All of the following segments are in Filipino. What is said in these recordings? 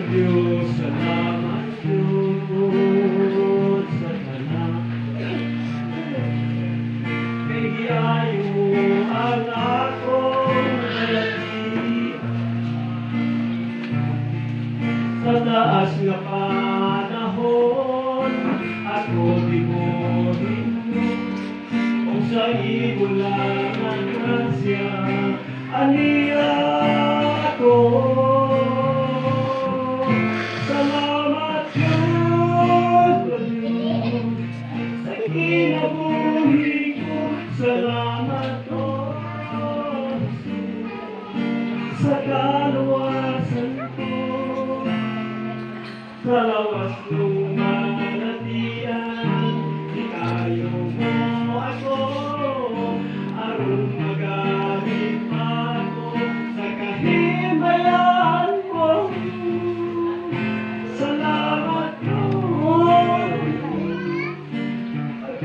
Diyos, salamat Diyos sa tanan. Kay giayo ang akong kalatian. Sa taas nga panahon, ako bigohin mo. Kung sa ibulan ang grasya, aniya ako. Kinabuhi ko, salamat Diyos sa kaluwasan ko, sa lawas ng malatian, ikayo mo ako, aron magamit ako sa kahimbayan mo. Salamat Diyos.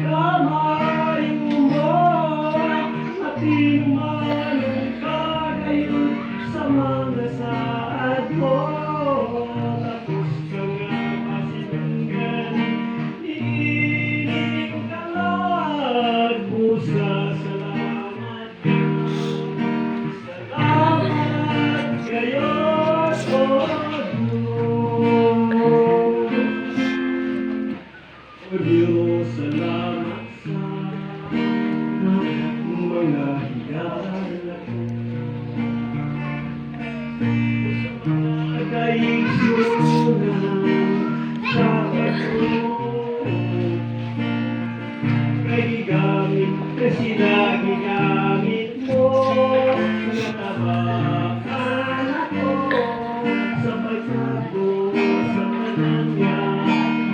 Kamayo mo, matinumanong kagayon sa mga saad mo. Tapos ka nga masinunggan, iinig ka lang, pusa. Salamat Diyos, salamat kayo, O Diyos, salamat sa mga higala ko. Kaigsunan sa ako, kasi gigamit mo, natabakan ako sa pagsago sa kananya,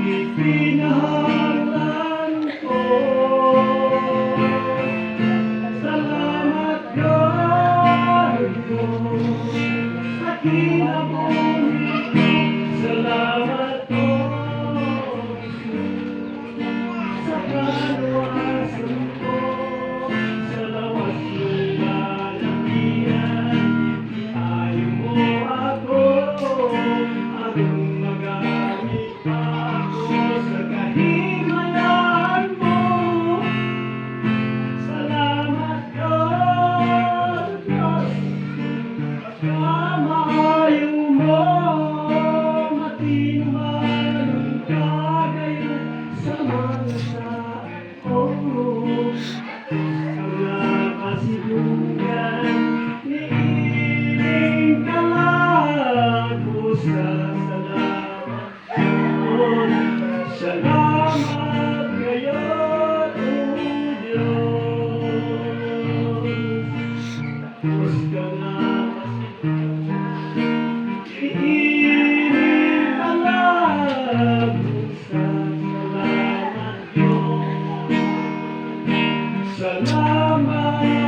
ipinahalan ko. Salamat God, sa kinabuhi ko. Salamat Diyos sa kaluwasan ko, sa lawas ng malatian, ayaw mo ako, aron magamit ako sa kahimayan mo. Salamat God, kamayo mo, matinumanong kagayon sa mga sao. Ang napasinungan, niiling ka lang, pusa. Salamat Diyos, salamat kayo, O Diyos. Tapos ka nga iinig ka lang, pusa. Salamat Diyos, salamat